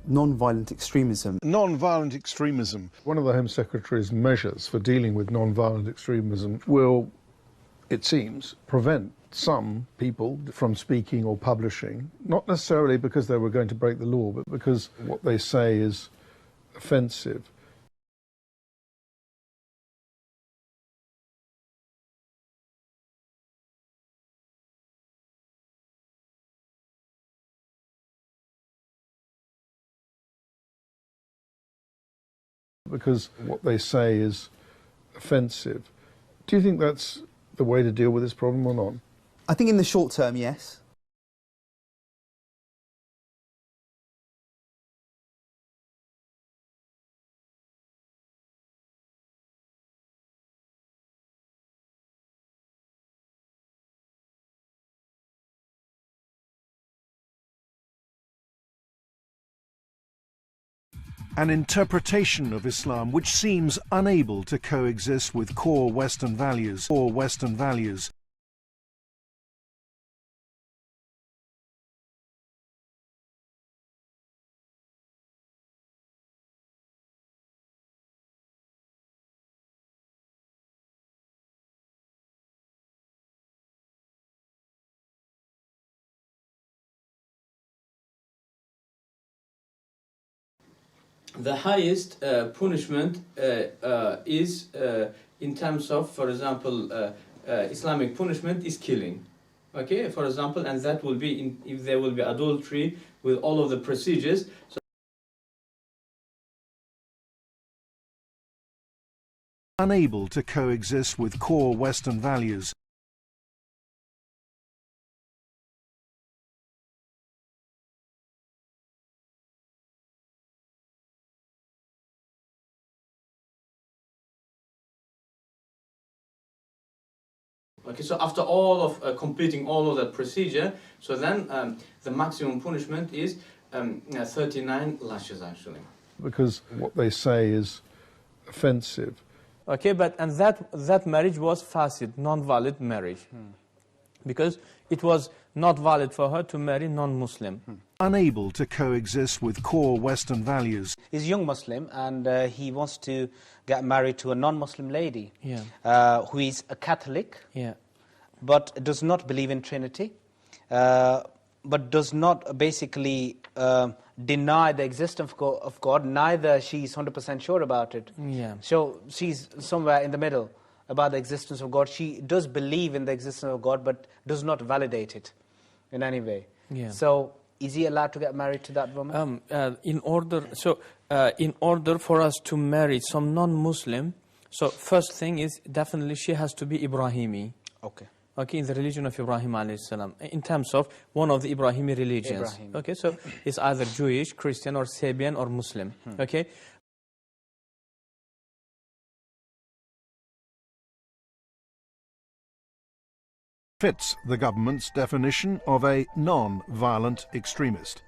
non-violent extremism. Non-violent extremism. One of the Home Secretary's measures for dealing with non-violent extremism will, it seems, prevent some people from speaking or publishing, not necessarily because they were going to break the law, but because what they say is offensive. Because what they say is offensive. Do you think that's the way to deal with this problem or not? I think in the short term, yes. An interpretation of Islam which seems unable to coexist with core Western values. The highest punishment is in terms of, for example, Islamic punishment is killing. Okay, for example, and that will be if there will be adultery with all of the procedures. So unable to coexist with core Western values. Okay, so after all of completing all of that procedure, so then the maximum punishment is 39 lashes actually. Because what they say is offensive. Okay, and that marriage was fasid, non-valid marriage. Because it was not valid for her to marry non-Muslim. Unable to coexist with core Western values. He's a young Muslim and he wants to get married to a non-Muslim lady who is a Catholic, but does not believe in Trinity, but does not basically deny the existence of God, neither she's 100% sure about it. So she's somewhere in the middle about the existence of God. She does believe in the existence of God, but does not validate it in any way. So is he allowed to get married to that woman? In order for us to marry some non-Muslim, so first thing is definitely she has to be Ibrahimi. Okay, in the religion of Ibrahim alayhi salam, in terms of one of the Ibrahimi religions. Okay, so it's either Jewish, Christian, or Sabian, or Muslim. Okay. Fits the government's definition of a non-violent extremist.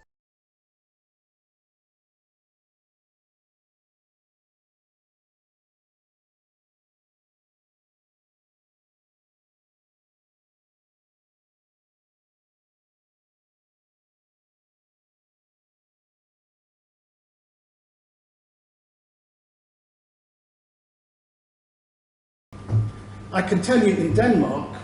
I can tell you in Denmark,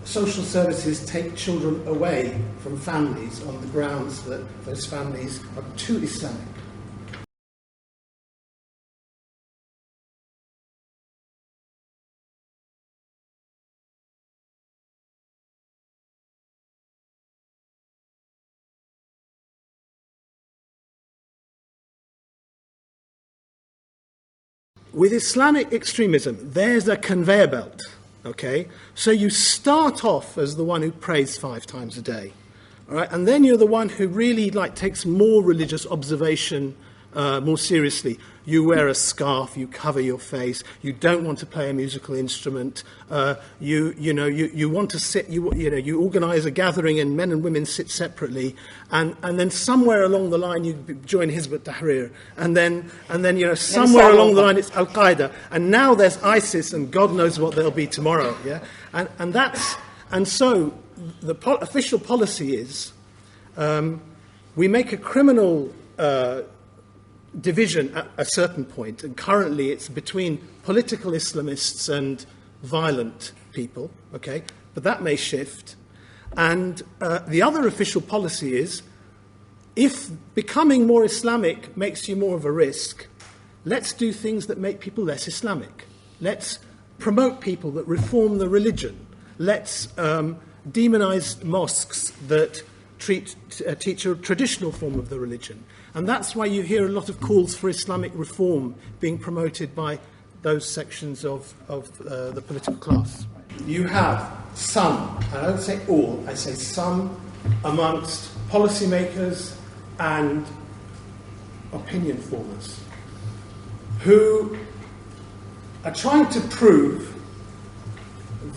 social services take children away from families on the grounds that those families are too Islamic. With Islamic extremism, there's a conveyor belt, okay? So you start off as the one who prays 5 times a day, all right? And then you're the one who really takes more religious observation more seriously. You wear a scarf, you cover your face, you don't want to play a musical instrument, you want to sit, you organise a gathering and men and women sit separately, and then somewhere along the line you join Hizb ut-Tahrir, and then somewhere along the line it's Al-Qaeda, and now there's ISIS, and God knows what there'll be tomorrow, and so the official policy is we make a criminal division at a certain point, and currently it's between political Islamists and violent people, okay? But that may shift. And the other official policy is, if becoming more Islamic makes you more of a risk, let's do things that make people less Islamic. Let's promote people that reform the religion. Let's demonize mosques that teach a traditional form of the religion. And that's why you hear a lot of calls for Islamic reform being promoted by those sections of the political class. You have some, and I don't say all, I say some, amongst policymakers and opinion formers who are trying to prove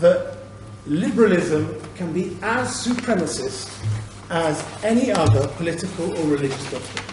that liberalism can be as supremacist as any other political or religious doctrine.